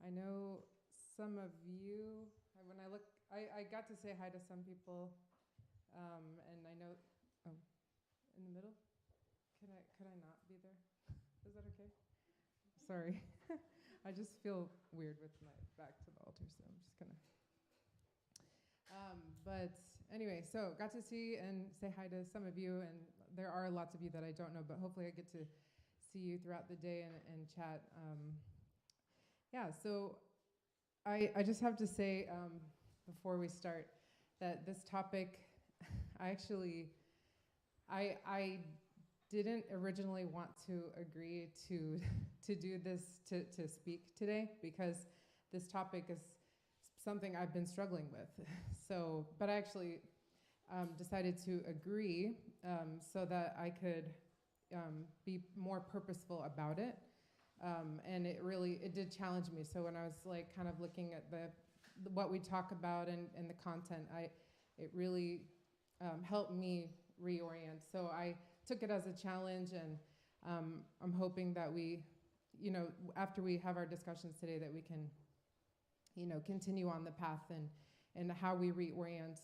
I know some of you, when I look, I got to say hi to some people, and I know, oh, in the middle? Could I not be there? Is that okay? Sorry. I just feel weird with my back to the altar, so I'm just gonna. But anyway, so got to see and say hi to some of you, and there are lots of you that I don't know, but hopefully I get to see you throughout the day and chat. Yeah, so I just have to say before we start that this topic, I actually, I didn't originally want to agree to do this, to speak today, because this topic is something I've been struggling with. So, but I actually decided to agree so that I could be more purposeful about it. And it did challenge me. So when I was like kind of looking at what we talk about and the content, it really helped me reorient. So I took it as a challenge, and I'm hoping that we, after we have our discussions today, that we can, continue on the path and how we reorient,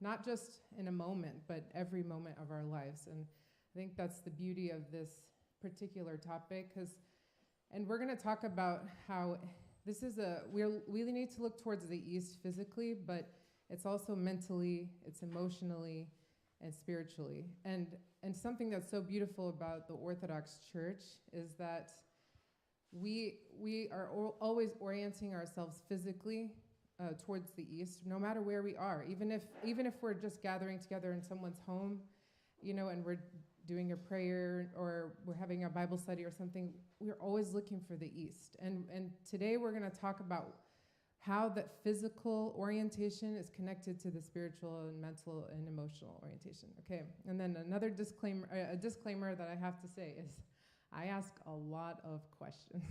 not just in a moment, but every moment of our lives. And I think that's the beauty of this particular topic, and we're going to talk about how this is we need to look towards the east physically, but it's also mentally, it's emotionally, and spiritually. And something that's so beautiful about the Orthodox Church is that we are always orienting ourselves physically towards the east, no matter where we are. Even if we're just gathering together in someone's home, and we're doing a prayer or we're having a Bible study or something, we're always looking for the east. And today we're going to talk about how that physical orientation is connected to the spiritual and mental and emotional orientation. Okay, and then another disclaimer that I have to say is I ask a lot of questions.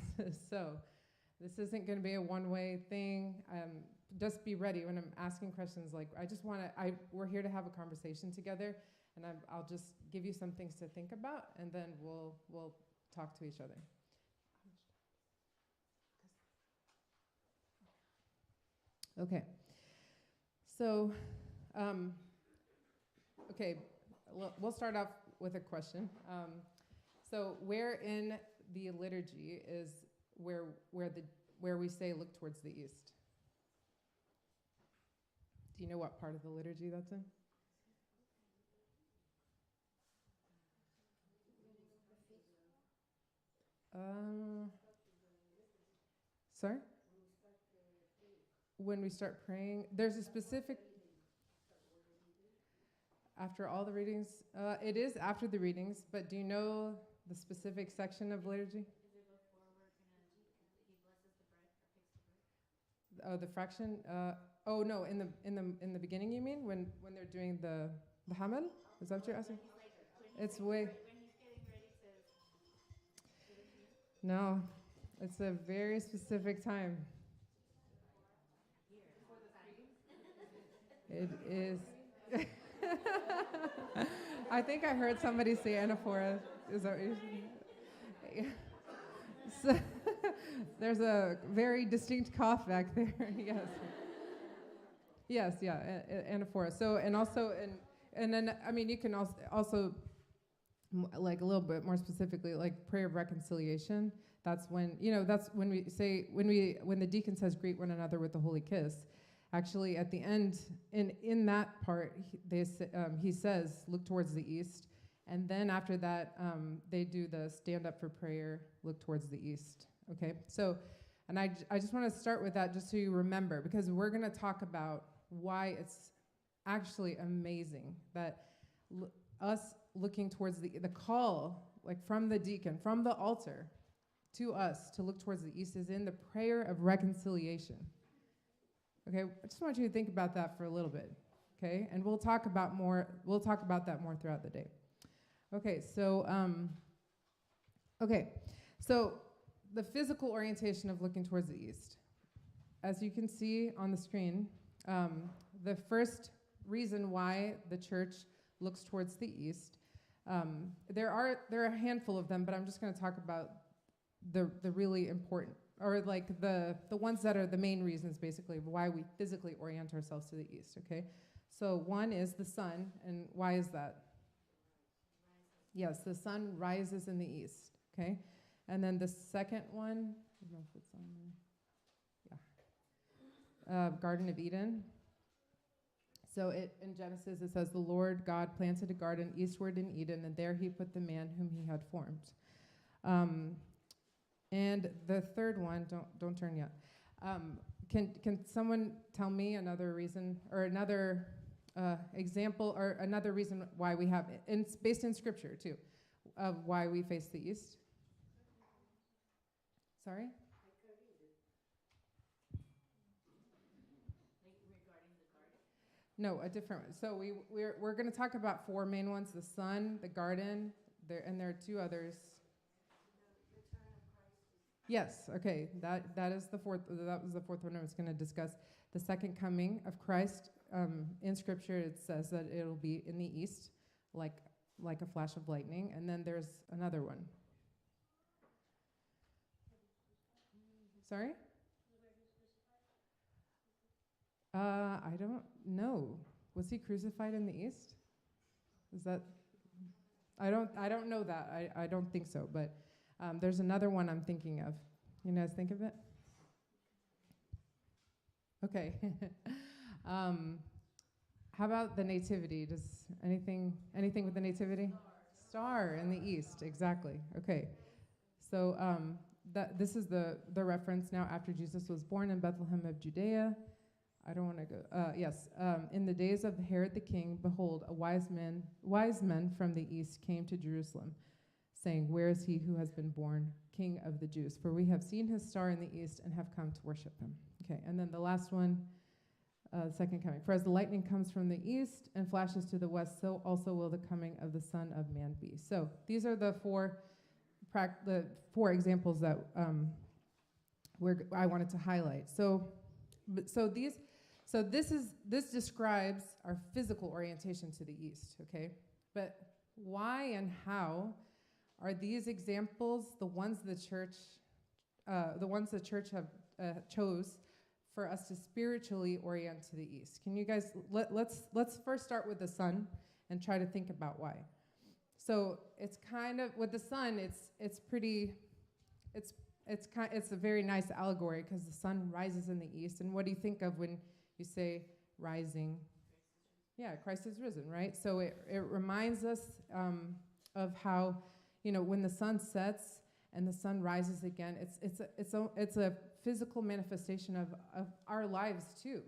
So this isn't going to be a one-way thing. Just be ready when I'm asking questions. Like, we're here to have a conversation together, and I'll just give you some things to think about, and then we'll talk to each other. Okay. So, we'll start off with a question. So, where in the liturgy is where we say look towards the east? Do you know what part of the liturgy that's in? Sorry? When we start praying, there's a specific. After all the readings, it is after the readings, but do you know the specific section of liturgy? Is it before we're gonna he blesses the bread or takes the bread? Oh, the fraction. No, in the beginning, you mean when they're doing the Hamel? Is that what you're asking? It's way. When he's getting ready to give it to you. No, it's a very specific time. Before the readings. It is. I think I heard somebody say anaphora. Is that what you? So, there's a very distinct cough back there. Yes. Yes, yeah, anaphora. So, and then, I mean, you can also like a little bit more specifically, like prayer of reconciliation. That's when, when the deacon says greet one another with the holy kiss. Actually, at the end, in that part, he says, look towards the east. And then after that, they do the stand up for prayer, look towards the east. Okay? So, and I just want to start with that just so you remember, because we're going to talk about why it's actually amazing that us looking towards the call, like from the deacon, from the altar to us to look towards the east is in the prayer of reconciliation. Okay, I just want you to think about that for a little bit, okay? And we'll talk about that more throughout the day. Okay, so the physical orientation of looking towards the east. As you can see on the screen, the first reason why the church looks towards the east, there are a handful of them, but I'm just going to talk about the really important or like the ones that are the main reasons basically of why we physically orient ourselves to the east, okay? So one is the sun, and why is that? Yes, the sun rises in the east, okay? And then the second one, I don't know if it's on there. Yeah. Garden of Eden. So in Genesis it says, the Lord God planted a garden eastward in Eden, and there he put the man whom he had formed. And the third one, don't turn yet. Can someone tell me another reason or another example or another reason why we have, based in scripture too, of why we face the east? Sorry? No, a different one. So we're going to talk about four main ones: the sun, the garden, and there are two others. Yes. Okay. That is the fourth. That was the fourth one I was going to discuss. The second coming of Christ. In Scripture, it says that it'll be in the east, like a flash of lightning. And then there's another one. Sorry? I don't know. Was he crucified in the east? Is that? I don't know that. I don't think so. But there's another one I'm thinking of. You guys think of it? Okay. How about the nativity? Does anything with the nativity? Star in the east, exactly. Okay. So this is the reference now after Jesus was born in Bethlehem of Judea. I don't want to go. Yes. In the days of Herod the king, behold, wise men from the east came to Jerusalem, saying, "Where is he who has been born King of the Jews? For we have seen his star in the east and have come to worship him." Okay. And then the last one, second coming. For as the lightning comes from the east and flashes to the west, so also will the coming of the Son of Man be. So these are the four examples that I wanted to highlight. This describes our physical orientation to the east, okay? But why and how are these examples the ones the church have chose for us to spiritually orient to the east? Can you guys let's first start with the sun and try to think about why. So it's kind of with the sun, it's a very nice allegory because the sun rises in the east. And what do you think of when you say rising? Yeah, Christ is risen, right? So it reminds us of how, when the sun sets and the sun rises again, it's a physical manifestation of our lives too.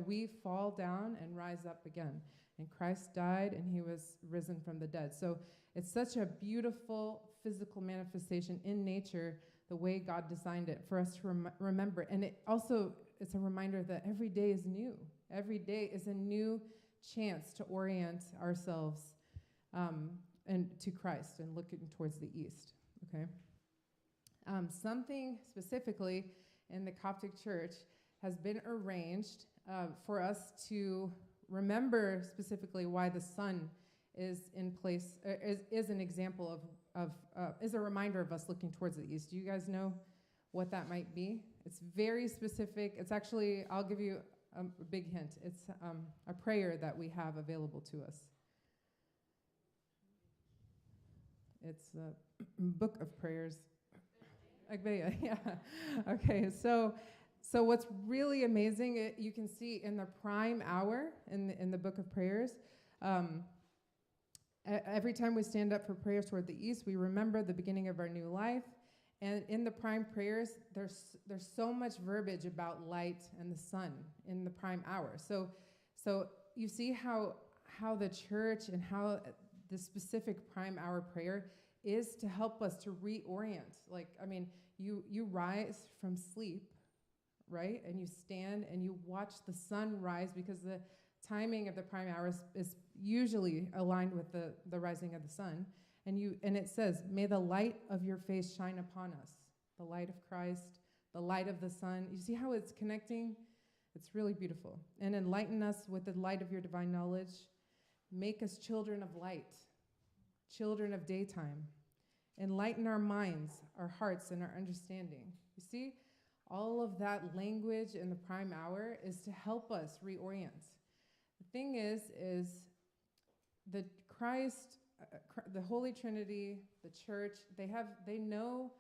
We fall down and rise up again. And Christ died and he was risen from the dead. So it's such a beautiful physical manifestation in nature, the way God designed it for us to remember. And it's a reminder that every day is new. Every day is a new chance to orient ourselves and to Christ and looking towards the east, okay? Something specifically in the Coptic Church has been arranged for us to remember specifically why the sun is in place, is an example is a reminder of us looking towards the east. Do you guys know what that might be? It's very specific. It's actually, I'll give you a big hint. It's a prayer that we have available to us. It's a book of prayers. Agpeya, yeah. Okay, so what's really amazing, you can see in the prime hour in the book of prayers, every time we stand up for prayers toward the east, we remember the beginning of our new life. And in the prime prayers, there's so much verbiage about light and the sun in the prime hour. So you see how the church and how the specific prime hour prayer is to help us to reorient. You rise from sleep, right? And you stand and you watch the sun rise, because the timing of the prime hour is usually aligned with the rising of the sun. And it says, "May the light of your face shine upon us." The light of Christ, the light of the sun. You see how it's connecting? It's really beautiful. "And enlighten us with the light of your divine knowledge. Make us children of light, children of daytime. Enlighten our minds, our hearts, and our understanding." You see, All of that language in the prime hour is to help us reorient. The thing is the Christ, the Holy Trinity, the church, they know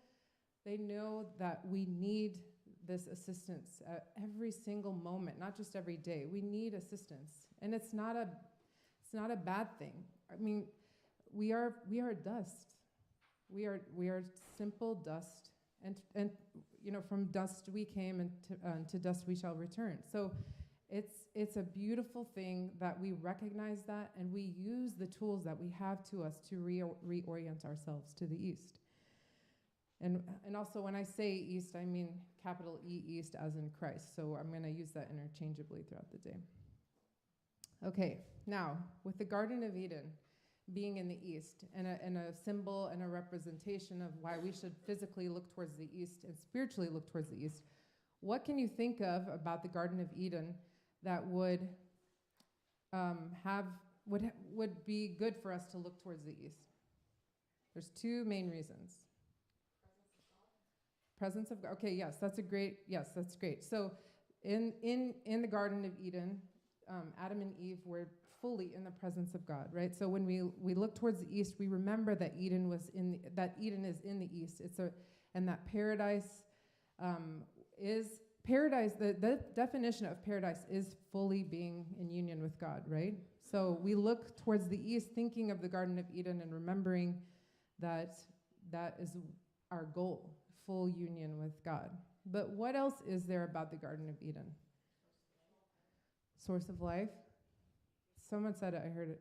that we need this assistance at every single moment, not just every day. We need assistance, and it's not a bad thing. I mean, we are dust. We are simple dust, and from dust we came, and to dust we shall return. So it's a beautiful thing that we recognize that, and we use the tools that we have to us to reorient ourselves to the east. And also, when I say east, I mean capital E, east, as in Christ. So I'm going to use that interchangeably throughout the day. Okay, now, with the Garden of Eden being in the east, and a symbol and a representation of why we should physically look towards the east and spiritually look towards the east, what can you think of about the Garden of Eden that would be good for us to look towards the east? There's two main reasons. Presence of God. Okay, yes, that's great. So in the Garden of Eden, Adam and Eve were fully in the presence of God, right? So when we look towards the east, we remember that Eden is in the east. And that paradise is paradise. The definition of paradise is fully being in union with God, right? So we look towards the east, thinking of the Garden of Eden and remembering that is our goal, full union with God. But what else is there about the Garden of Eden? Source of life. Someone said it, I heard it.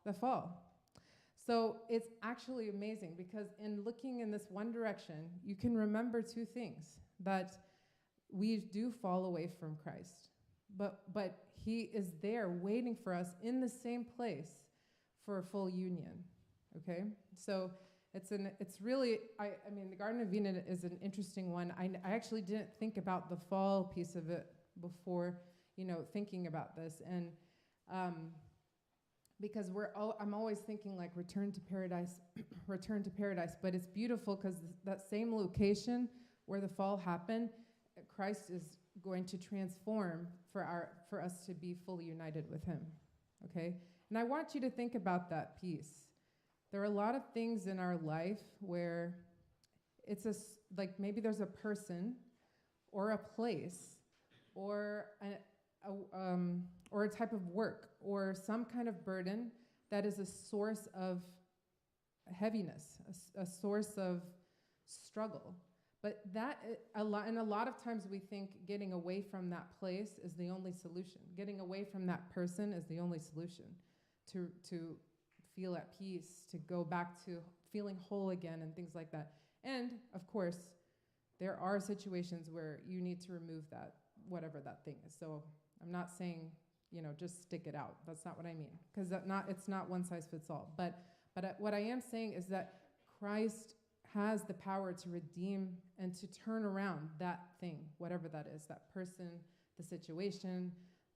The fall. So it's actually amazing, because in looking in this one direction, you can remember two things: that we do fall away from Christ, but he is there waiting for us in the same place for a full union. Okay? So it's really, I mean, the Garden of Eden is an interesting one. I actually didn't think about the fall piece of it before, thinking about this. And because I'm always thinking like return to paradise, but it's beautiful because that same location where the fall happened, Christ is going to transform for us to be fully united with him. Okay? And I want you to think about that piece. There are a lot of things in our life where it's like maybe there's a person or a place or a type of work or some kind of burden that is a source of heaviness, a source of struggle. But a lot of times we think getting away from that place is the only solution. Getting away from that person is the only solution to feel at peace, to go back to feeling whole again and things like that. And, of course, there are situations where you need to remove that, whatever that thing is. So I'm not saying, just stick it out. That's not what I mean, because it's not one size fits all. But what I am saying is that Christ has the power to redeem and to turn around that thing, whatever that is, that person, the situation,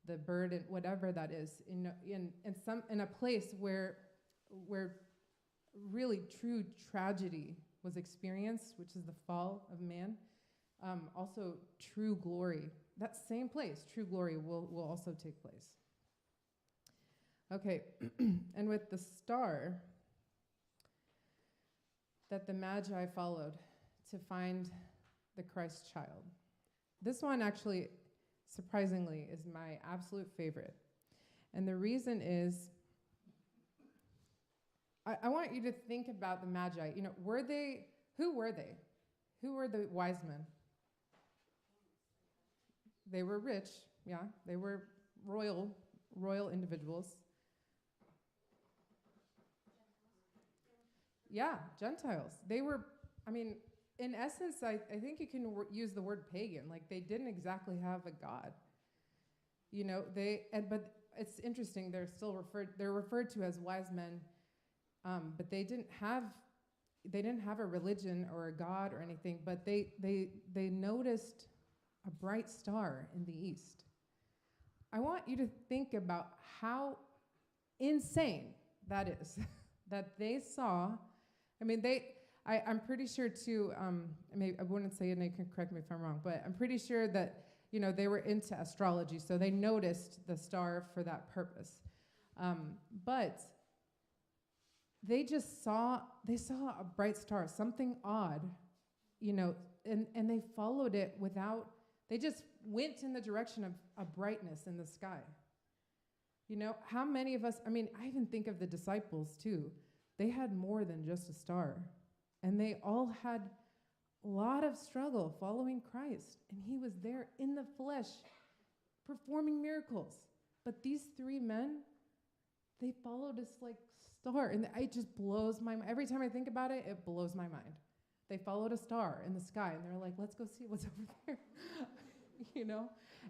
the burden, whatever that is, in a place where really true tragedy was experienced, which is the fall of man. Also, true glory. That same place, true glory, will also take place. Okay, and with the star that the Magi followed to find the Christ child. This one actually, surprisingly, is my absolute favorite. And the reason is, I want you to think about the Magi. Who were they? Who were the wise men? They were rich, yeah. They were royal individuals. Yeah, Gentiles. They were, in essence, I think you can use the word pagan. Like, they didn't exactly have a god. But it's interesting, they're referred to as wise men, but they didn't have a religion or a god or anything, but they noticed a bright star in the east. I want you to think about how insane that is, that they saw. I'm pretty sure too. I wouldn't say it, and you can correct me if I'm wrong, but I'm pretty sure that they were into astrology, so they noticed the star for that purpose. But they saw a bright star, something odd, and they followed it without. They just went in the direction of a brightness in the sky. How many of us? I mean, I even think of the disciples too. They had more than just a star. And they all had a lot of struggle following Christ. And he was there in the flesh, performing miracles. But these three men, they followed this star. And it just blows my mind. Every time I think about it, it blows my mind. They followed a star in the sky. And they're like, let's go see what's over there.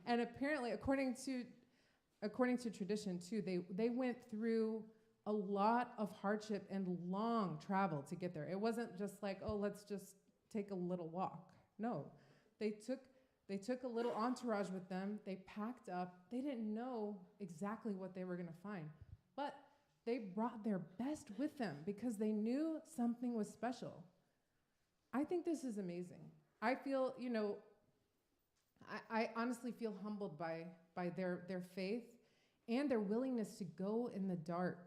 And apparently, according to tradition too, they went through a lot of hardship and long travel to get there. It wasn't just like, oh, let's just take a little walk. No, they took a little entourage with them. They packed up. They didn't know exactly what they were going to find, but they brought their best with them because they knew something was special. I think this is amazing. I feel, I honestly feel humbled by their faith and their willingness to go in the dark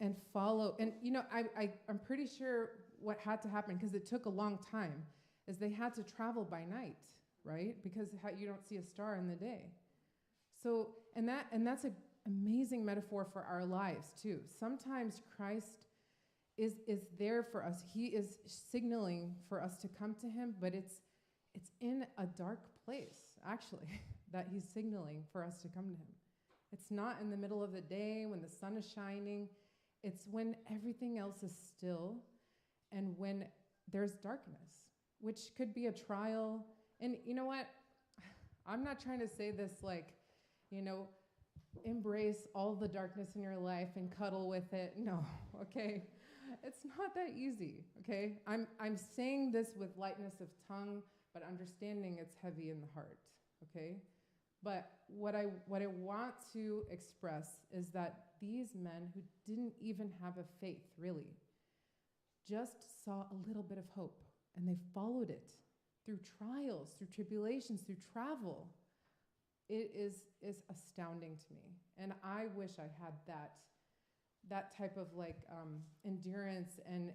and follow. And, I'm pretty sure what had to happen, because it took a long time, is they had to travel by night, right? Because you don't see a star in the day. So, and that's an amazing metaphor for our lives, too. Sometimes Christ is there for us. He is signaling for us to come to him, but it's in a dark place, actually, that he's signaling for us to come to him. It's not in the middle of the day when the sun is shining. It's when everything else is still and when there's darkness, which could be a trial. And you know what? I'm not trying to say this embrace all the darkness in your life and cuddle with it. No, okay? It's not that easy, okay? I'm saying this with lightness of tongue, but understanding it's heavy in the heart, okay? But what I want to express is that these men who didn't even have a faith, really, just saw a little bit of hope, and they followed it through trials, through tribulations, through travel. It is astounding to me, and I wish I had that type of endurance and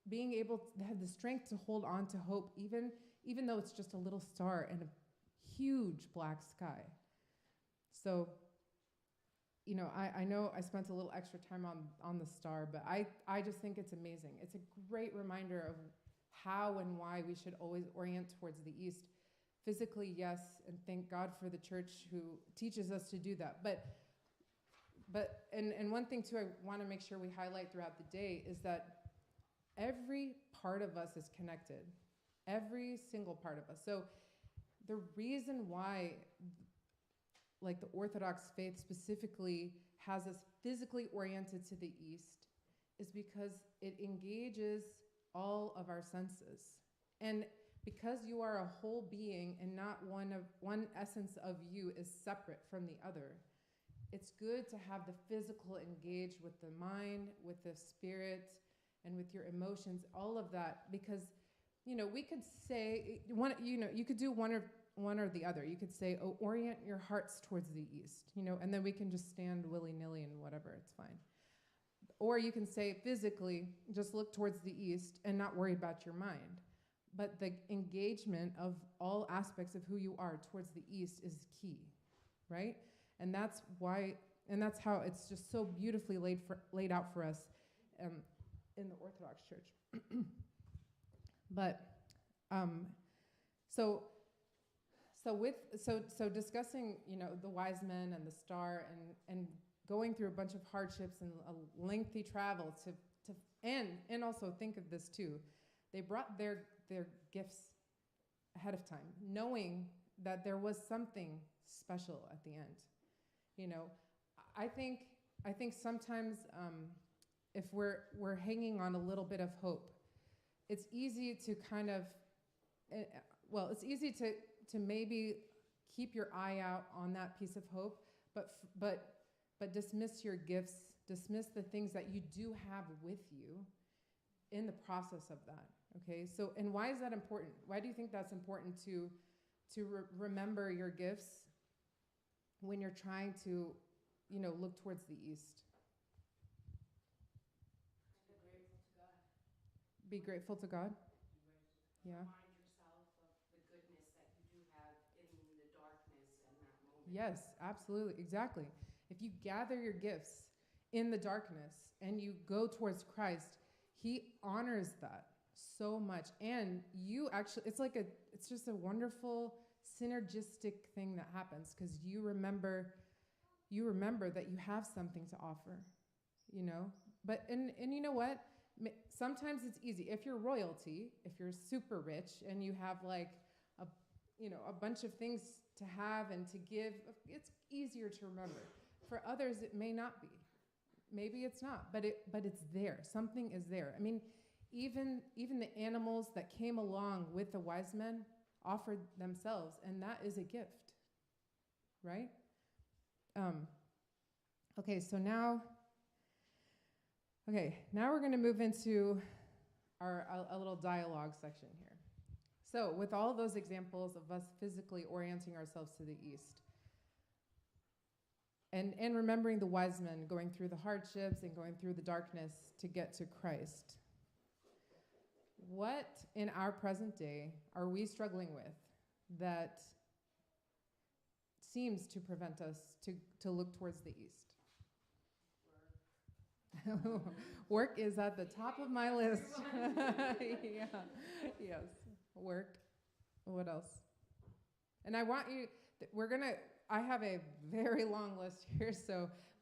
being able to have the strength to hold on to hope, even though it's just a little star in a huge black sky. So, I know I spent a little extra time on the star, but I just think it's amazing. It's a great reminder of how and why we should always orient towards the east. Physically, yes, and thank God for the church who teaches us to do that. But one thing too I want to make sure we highlight throughout the day is that every part of us is connected. Every single part of us. So the reason why the Orthodox faith specifically has us physically oriented to the east is because it engages all of our senses. And because you are a whole being and not one essence of you is separate from the other, it's good to have the physical engaged with the mind, with the spirit, and with your emotions, all of that, because we could say you could do one or the other. You could say, oh, orient your hearts towards the east, and then we can just stand willy-nilly and whatever, it's fine. Or you can say physically, just look towards the east and not worry about your mind. But the engagement of all aspects of who you are towards the east is key, right? And that's how it's just so beautifully laid out for us in the Orthodox Church. But so discussing the wise men and the star and going through a bunch of hardships and a lengthy travel and also think of this too. They brought their gifts ahead of time, knowing that there was something special at the end. I think sometimes if we're hanging on a little bit of hope, it's easy to kind of, it's easy to maybe keep your eye out on that piece of hope, but dismiss your gifts, dismiss the things that you do have with you, in the process of that. Okay, so and why is that important? Why do you think that's important to remember your gifts when you're trying to, look towards the east? Be grateful to God. Yeah. Remind yourself of the goodness that you do have in the darkness in that moment. Yes, absolutely, exactly. If you gather your gifts in the darkness and you go towards Christ, He honors that so much. And you actually, it's just a wonderful synergistic thing that happens because you remember that you have something to offer, But, and you know what? Sometimes it's easy. If you're royalty, if you're super rich and you have like a bunch of things to have and to give, it's easier to remember. For others, it may not be. Maybe it's not, but it's there. Something is there. I mean, even the animals that came along with the wise men offered themselves, and that is a gift, right? Okay, now we're going to move into a little dialogue section here. So with all those examples of us physically orienting ourselves to the east, and remembering the wise men going through the hardships and going through the darkness to get to Christ, what in our present day are we struggling with that seems to prevent us to look towards the east? Work is at the top of my list. Yeah. Yes. Work. What else? And I want you, I have a very long list here,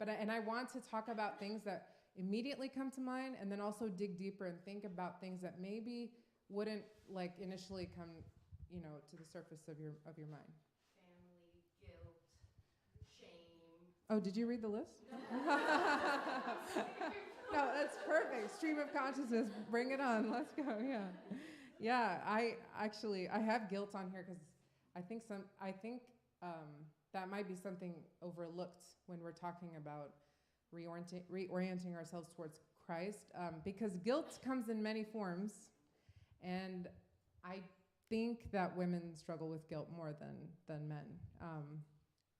and I want to talk about things that immediately come to mind and then also dig deeper and think about things that maybe wouldn't like initially come, to the surface of your mind. Family, guilt, shame. Oh, did you read the list? No, that's perfect. Stream of consciousness. Bring it on. Let's go. Yeah. Yeah, I have guilt on here because I think that might be something overlooked when we're talking about reorienting ourselves towards Christ, because guilt comes in many forms, and I think that women struggle with guilt more than men.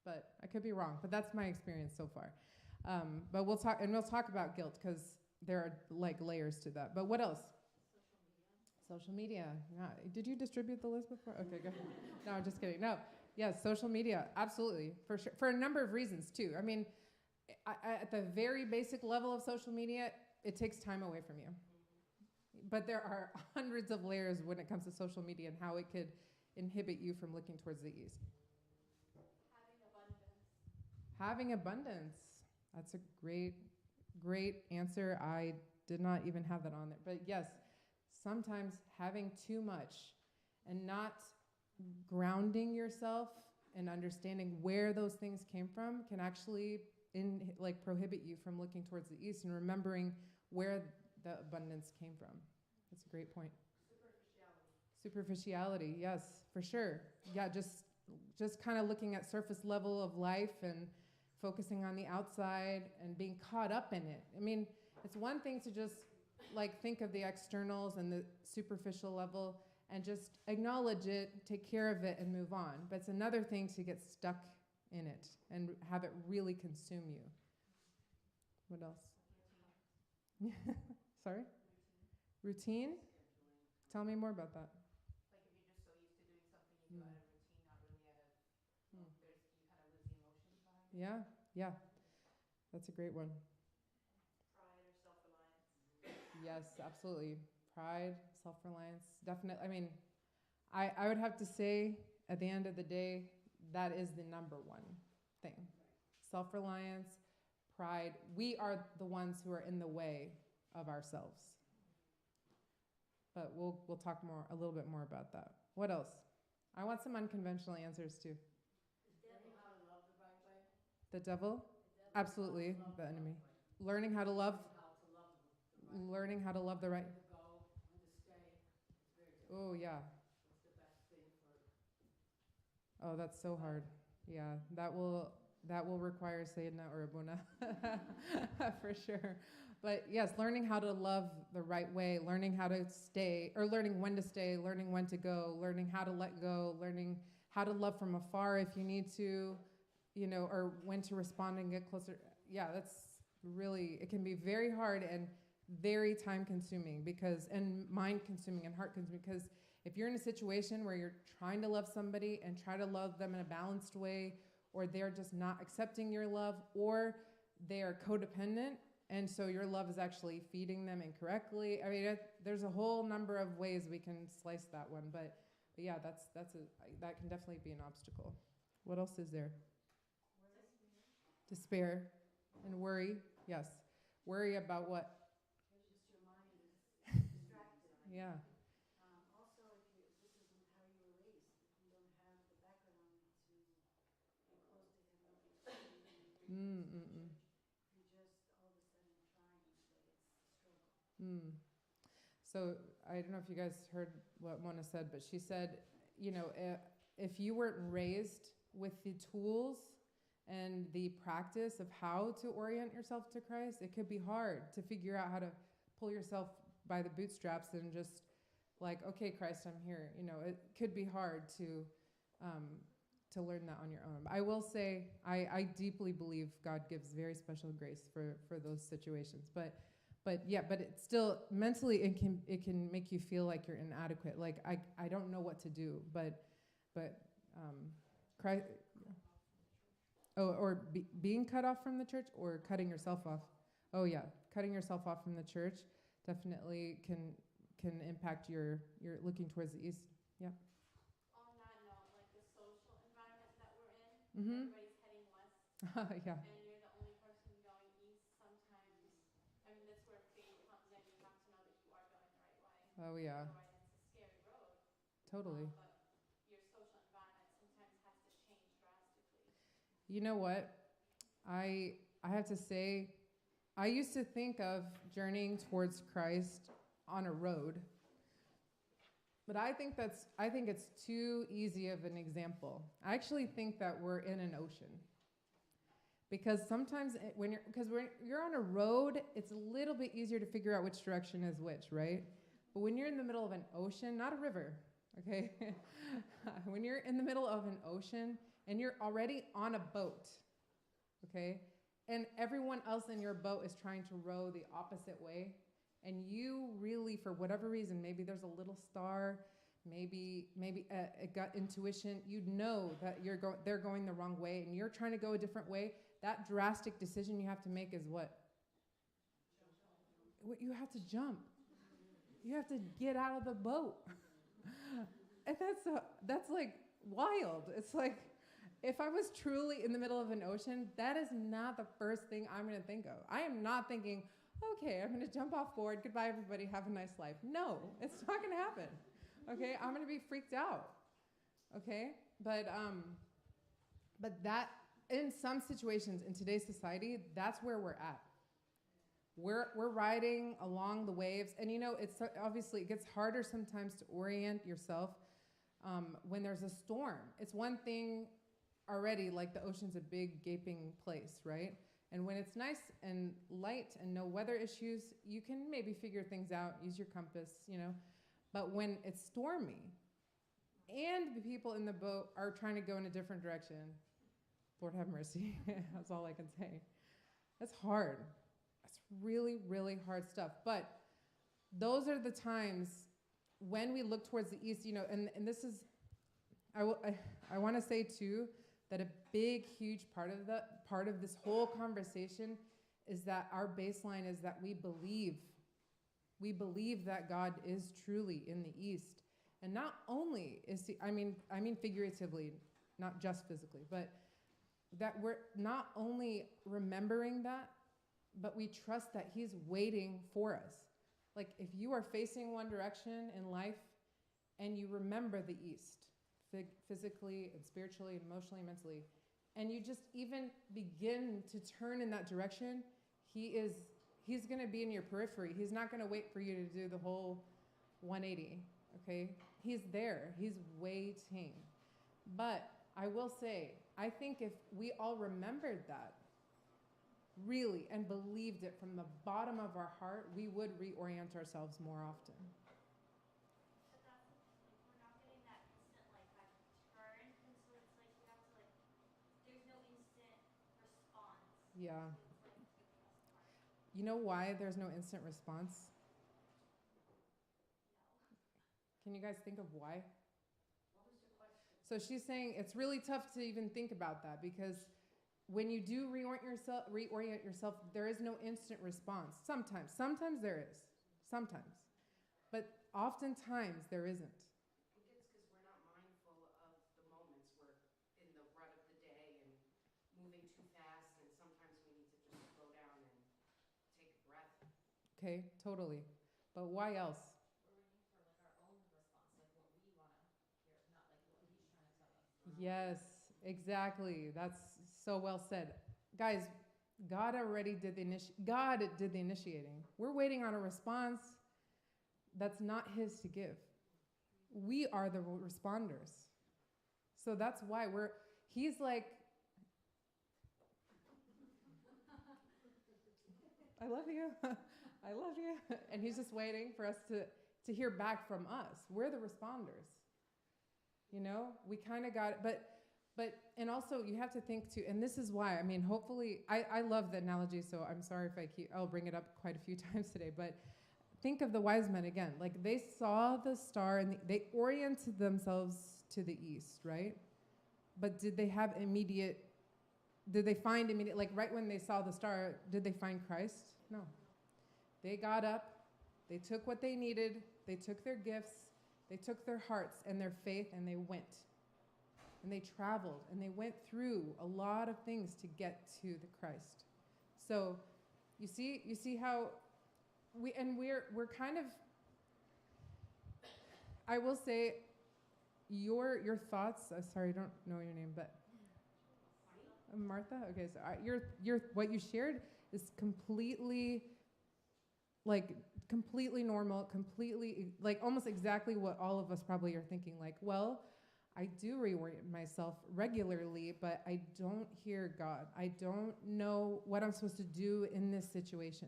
But I could be wrong, but that's my experience so far. But we'll talk about guilt because there are like layers to that. But what else? Social media. Yeah. Did you distribute the list before? Okay, go ahead. No, I'm just kidding. No. Yes, social media, absolutely, for sure, for a number of reasons too. I mean, at the very basic level of social media, it takes time away from you. But there are hundreds of layers when it comes to social media and how it could inhibit you from looking towards the east. Having abundance. That's a great answer. I did not even have that on there. But yes, sometimes having too much and not grounding yourself and understanding where those things came from can actually prohibit you from looking towards the east and remembering where the abundance came from. That's a great point. Superficiality, yes, for sure. Yeah, just kind of looking at surface level of life and focusing on the outside and being caught up in it. I mean, it's one thing to just think of the externals and the superficial level and just acknowledge it, take care of it, and move on. But it's another thing to get stuck in it and have it really consume you. What else? Sorry? Routine? Tell me more about that. Like if you're just so used to doing something you do out of routine, not really out of, you kind of lose the emotion behind it. Yeah. That's a great one. Pride or self-reliance. Yes, absolutely. Pride, self-reliance, definitely. I mean, I would have to say, at the end of the day, that is the number one thing. Self-reliance, pride. We are the ones who are in the way of ourselves. But we'll talk a little bit more about that. What else? I want some unconventional answers too. Learning how to love the right way. The devil? Absolutely, the enemy. Learning how to love. Learning how to love the right. Oh yeah. Oh, that's so hard. Yeah, that will require Sayyidina or Abuna for sure. But yes, learning how to love the right way, learning how to stay, or learning when to stay, learning when to go, learning how to let go, learning how to love from afar if you need to, or when to respond and get closer. Yeah, that's really, it can be very hard and very time consuming and mind consuming and heart consuming, because if you're in a situation where you're trying to love somebody and try to love them in a balanced way, or they're just not accepting your love, or they are codependent, and so your love is actually feeding them incorrectly. I mean, there's a whole number of ways we can slice that one, but yeah, that can definitely be an obstacle. What else is there? Despair and worry. Yes, worry about what? Just your mind is distracted. Yeah. Also, if you, this isn't how you were raised, if you don't have the background to be close to him, love each other, even if you're in church, you're just all of a sudden trying, but it's a struggle. So I don't know if you guys heard what Mona said, but she said, if you weren't raised with the tools and the practice of how to orient yourself to Christ, it could be hard to figure out how to pull yourself by the bootstraps and just like, okay, Christ, I'm here. It could be hard to learn that on your own. I will say, I deeply believe God gives very special grace for those situations. But it's still mentally it can make you feel like you're inadequate. Like I don't know what to do. But Christ. Oh, or being cut off from the church, or cutting yourself off. Oh yeah, cutting yourself off from the church definitely can impact your looking towards the east. Yeah. On that note, like the social environment that we're in, everybody's heading west, Yeah. and you're the only person going east sometimes. I mean, that's where faith comes in. You have to know that you are going the right way. Oh yeah. Otherwise, it's a scary road. Totally. But your social environment sometimes has to change drastically. You know what? I have to say, I used to think of journeying towards Christ on a road, but I think it's too easy of an example. I actually think that we're in an ocean, because sometimes when you're on a road, it's a little bit easier to figure out which direction is which, right? But when you're in the middle of an ocean, not a river, okay? When you're in the middle of an ocean and you're already on a boat, okay? And everyone else in your boat is trying to row the opposite way. And you really, for whatever reason, maybe there's a little star, maybe a gut intuition, you know that they're going the wrong way and you're trying to go a different way. That drastic decision you have to make is what? You have to jump. You have to get out of the boat. And that's like wild. It's like, if I was truly in the middle of an ocean, that is not the first thing I'm going to think of. I am not thinking, okay, I'm going to jump off board. Goodbye, everybody. Have a nice life. No, it's not going to happen. Okay, I'm going to be freaked out. Okay, but that in some situations in today's society, that's where we're at. We're riding along the waves, and it's obviously it gets harder sometimes to orient yourself when there's a storm. It's one thing already, like the ocean's a big gaping place, right? And when it's nice and light and no weather issues, you can maybe figure things out, use your compass, But when it's stormy and the people in the boat are trying to go in a different direction, Lord have mercy. That's all I can say. That's hard. That's really, really hard stuff. But those are the times when we look towards the east, and this is, I want to say too, that a big, huge part of this whole conversation is that our baseline is that we believe that God is truly in the East. And not only is he, I mean figuratively, not just physically, but that we're not only remembering that, but we trust that he's waiting for us. Like if you are facing one direction in life and you remember the East, physically and spiritually and emotionally and mentally, and you just even begin to turn in that direction, he's going to be in your periphery. He's not going to wait for you to do the whole 180, okay? He's there. He's waiting. But I will say, I think if we all remembered that, really, and believed it from the bottom of our heart, we would reorient ourselves more often. But that's the thing, like we're not getting that instant like back turn, and so it's like you have to like there's no instant response. Yeah. So it's like the best part. You know why there's no instant response? No. Can you guys think of why? What was your question? So she's saying it's really tough to even think about that because when you do reorient yourself, there is no instant response. Sometimes there is. Sometimes. But oftentimes there isn't. I think it's because we're not mindful of the moments. We're in the rut of the day and moving too fast, and sometimes we need to just slow down and take a breath. Okay, totally. But why else? We're waiting for like our own response, like what we want to hear, not like what he's trying to tell us. Yes, exactly. That's so well said. Guys, God did the initiating. We're waiting on a response that's not his to give. We are the responders. So that's why he's like, I love you. I love you. And he's just waiting for us to hear back from us. We're the responders. You know, we kind of got it. But, and also you have to think too, and this is why, I mean, hopefully, I love the analogy, so I'm sorry if I'll bring it up quite a few times today, but think of the wise men again. Like they saw the star and they oriented themselves to the east, right? But did they find immediate, like right when they saw the star, did they find Christ? No. They got up, they took what they needed, they took their gifts, they took their hearts and their faith, and they went. And they traveled, and they went through a lot of things to get to the Christ. So you see how we're kind of, I will say, your thoughts. Sorry, I don't know your name, but Martha. Okay, so your what you shared is completely normal, completely like almost exactly what all of us probably are thinking. Like, well, I do reorient myself regularly, but I don't hear God. I don't know what I'm supposed to do in this situation.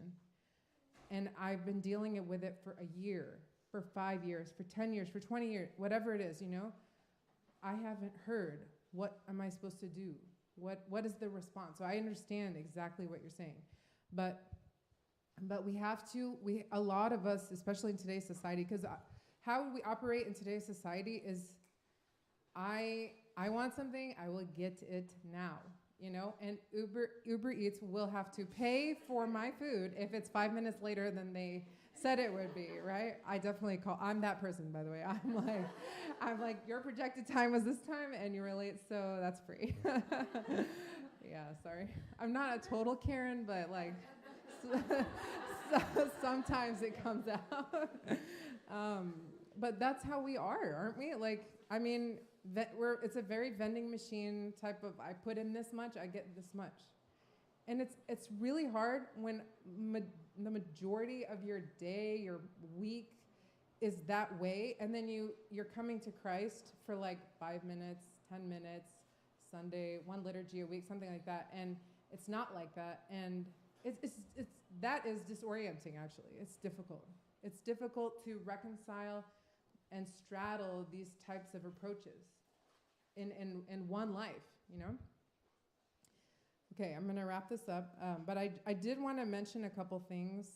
And I've been dealing with it for a year, for 5 years, for 10 years, for 20 years, whatever it is, you know. I haven't heard. What am I supposed to do? What is the response? So I understand exactly what you're saying. But we have to, a lot of us, especially in today's society, because how we operate in today's society is I want something, I will get it now, you know, and Uber Eats will have to pay for my food if it's 5 minutes later than they said it would be, right? I definitely I'm that person, by the way. I'm like, your projected time was this time and you were late, so that's free. Yeah, sorry. I'm not a total Karen, but like, sometimes it comes out. But that's how we are, aren't we? Like, I mean, it's a very vending machine type of, I put in this much, I get this much. And it's really hard when the majority of your day, your week is that way, and then you're coming to Christ for like 5 minutes, 10 minutes, Sunday, 1 liturgy a week, something like that, and it's not like that, and that is disorienting, actually. It's difficult. It's difficult to reconcile and straddle these types of approaches in one life, you know? Okay, I'm going to wrap this up, but I did want to mention a couple things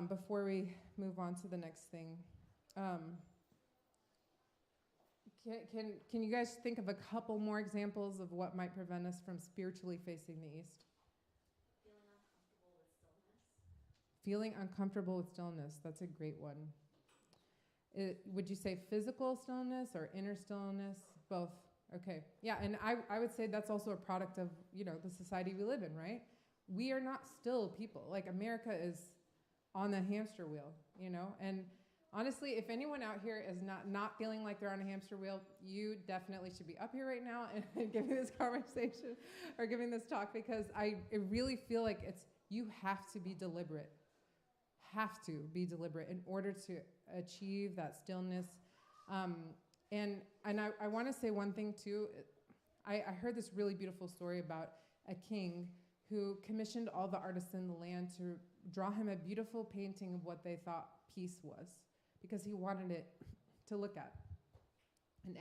before we move on to the next thing. Can you guys think of a couple more examples of what might prevent us from spiritually facing the East? Feeling uncomfortable with stillness. Feeling uncomfortable with stillness, that's a great one. Would you say physical stillness or inner stillness? Both. Okay. Yeah, and I would say that's also a product of, you know, the society we live in, right? We are not still people. Like, America is on the hamster wheel, you know? And honestly, if anyone out here is not feeling like they're on a hamster wheel, you definitely should be up here right now and giving this conversation or giving this talk, because I really feel like you have to be deliberate. Have to be deliberate in order to achieve that stillness. And I want to say one thing too. I heard this really beautiful story about a king who commissioned all the artists in the land to draw him a beautiful painting of what they thought peace was, because he wanted it to look at. And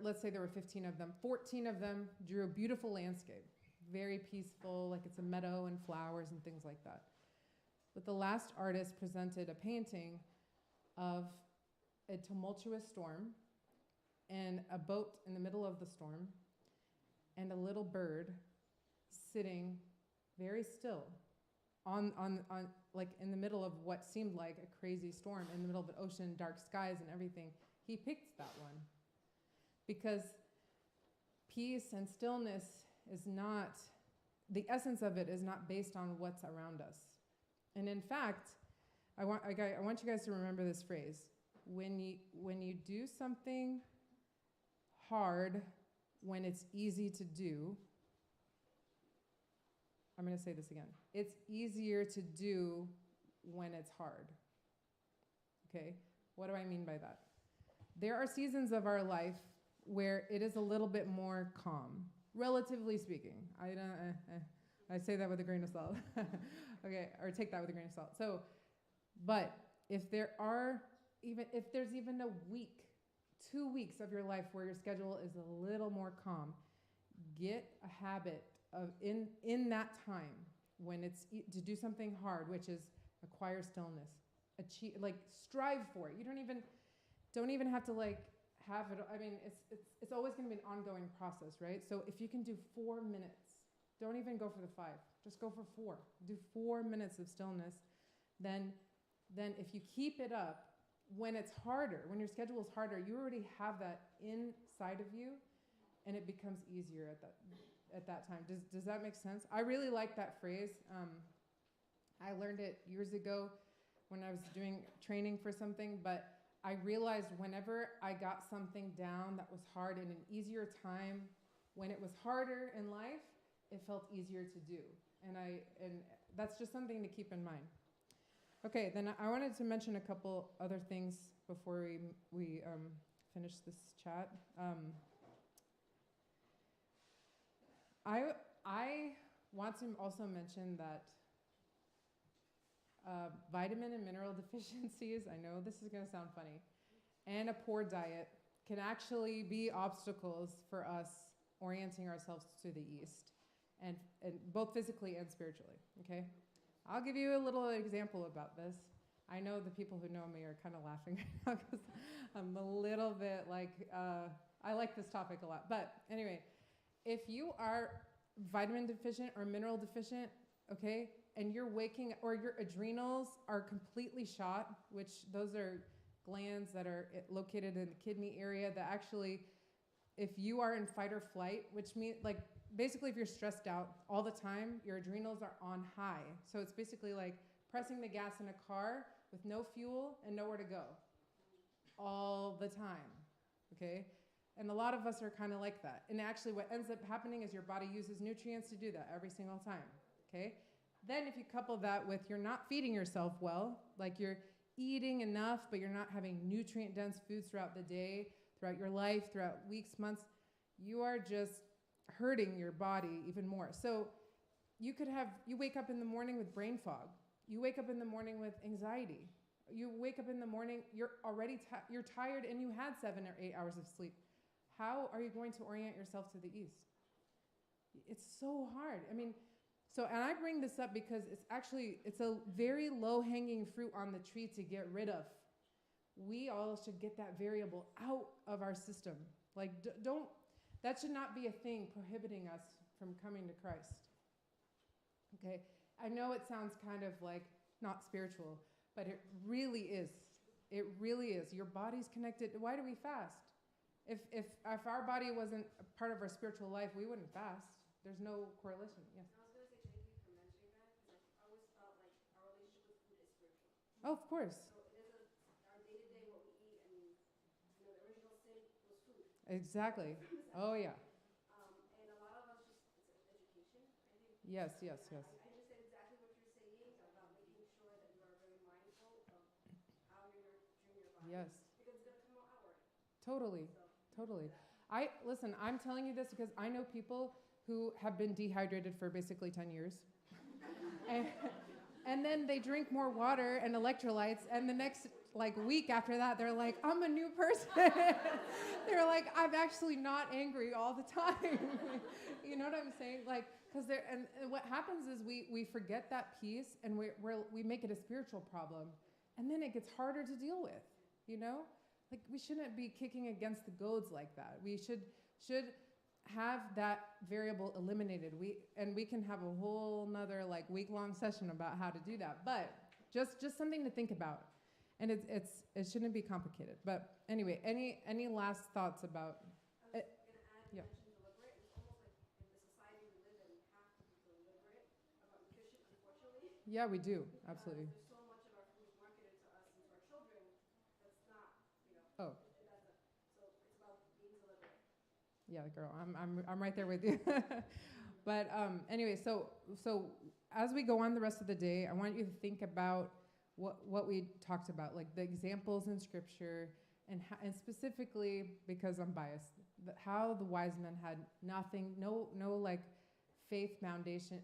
let's say there were 15 of them, 14 of them drew a beautiful landscape, very peaceful, like it's a meadow and flowers and things like that. But the last artist presented a painting of a tumultuous storm and a boat in the middle of the storm and a little bird sitting very still on like in the middle of what seemed like a crazy storm in the middle of an ocean, dark skies and everything. He picked that one because peace and stillness is not, the essence of it is not based on what's around us. And in fact, I want you guys to remember this phrase. When you do something hard when it's easy to do, I'm going to say this again. It's easier to do when it's hard. Okay? What do I mean by that? There are seasons of our life where it is a little bit more calm, relatively speaking. I say that with a grain of salt. Okay, or take that with a grain of salt. So, but if there's even a week, 2 weeks of your life where your schedule is a little more calm, get a habit of in that time when it's to do something hard, which is acquire stillness, achieve, like strive for it. You don't even have to like have it. I mean, it's always going to be an ongoing process, right? So if you can do 4 minutes, don't even go for the 5. Just go for 4. Do 4 minutes of stillness. Then if you keep it up, when it's harder, when your schedule is harder, you already have that inside of you, and it becomes easier at that time. Does that make sense? I really like that phrase. I learned it years ago when I was doing training for something, but I realized whenever I got something down that was hard in an easier time, when it was harder in life, it felt easier to do. And that's just something to keep in mind. Okay, then I wanted to mention a couple other things before we finish this chat. I want to also mention that vitamin and mineral deficiencies, I know this is going to sound funny, and a poor diet can actually be obstacles for us orienting ourselves to the East, and both physically and spiritually, okay? I'll give you a little example about this. I know the people who know me are kind of laughing right now because I'm a little bit like, I like this topic a lot. But anyway, if you are vitamin deficient or mineral deficient, okay, and you're waking, or your adrenals are completely shot, which those are glands that are located in the kidney area that actually, if you are in fight or flight, which means like, basically if you're stressed out all the time, your adrenals are on high. So it's basically like pressing the gas in a car with no fuel and nowhere to go all the time, okay? And a lot of us are kind of like that. And actually what ends up happening is your body uses nutrients to do that every single time, okay? Then if you couple that with you're not feeding yourself well, like you're eating enough, but you're not having nutrient-dense foods throughout the day, throughout your life, throughout weeks, months, you are just hurting your body even more. So you wake up in the morning with brain fog. You wake up in the morning with anxiety. You wake up in the morning, you're already you're tired and you had 7 or 8 hours of sleep. How are you going to orient yourself to the East? It's so hard. I mean, and I bring this up because it's a very low-hanging fruit on the tree to get rid of. We all should get that variable out of our system. Like, that should not be a thing prohibiting us from coming to Christ. Okay? I know it sounds kind of like not spiritual, but it really is. It really is. Your body's connected. Why do we fast? If our body wasn't a part of our spiritual life, we wouldn't fast. There's no correlation. Yes. I was going to say thank you for mentioning that, because I always thought like our relationship with food is spiritual. Oh, of course. So it is our day-to-day what we eat. I mean, the original sin was food. Exactly. Oh, yeah. And a lot of us just, it's education, I think. Yes, yes, yes. I understand exactly what you're saying about making sure that you are very mindful of how you're nurturing your body. Yes. Because it's going to come out outward. Totally. So, Totally. Listen, I'm telling you this because I know people who have been dehydrated for basically 10 years. and, and then they drink more water and electrolytes, and the next week after that, they're like, I'm a new person. They're like, I'm actually not angry all the time. You know what I'm saying? Because and what happens is we forget that piece, and we make it a spiritual problem, and then it gets harder to deal with, you know? We shouldn't be kicking against the goads like that. We should have that variable eliminated. We can have a whole nother week-long session about how to do that. But just something to think about. And it shouldn't be complicated. But anyway, any last thoughts about I it? was gonna add, you Yeah. mentioned deliberate. It's almost like in the society we live in, we have to be deliberate about nutrition, unfortunately. Yeah, we do. Because Absolutely. there's so much of our food marketed to us and to our children that's not, Oh. it doesn't. So it's about being deliberate. Yeah, girl, I'm right there with you. But anyway, so as we go on the rest of the day, I want you to think about what we talked about, the examples in Scripture, and specifically, because I'm biased, how the wise men had nothing, no faith foundation,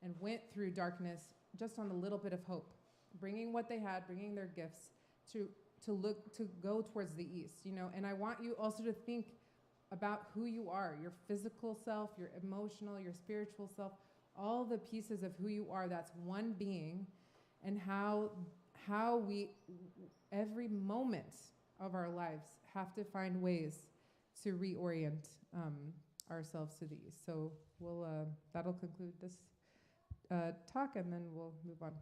and went through darkness just on a little bit of hope, bringing what they had, bringing their gifts to go towards the east, And I want you also to think about who you are, your physical self, your emotional, your spiritual self, all the pieces of who you are. That's one being, and how we every moment of our lives have to find ways to reorient ourselves to the east. So that'll conclude this talk, and then we'll move on.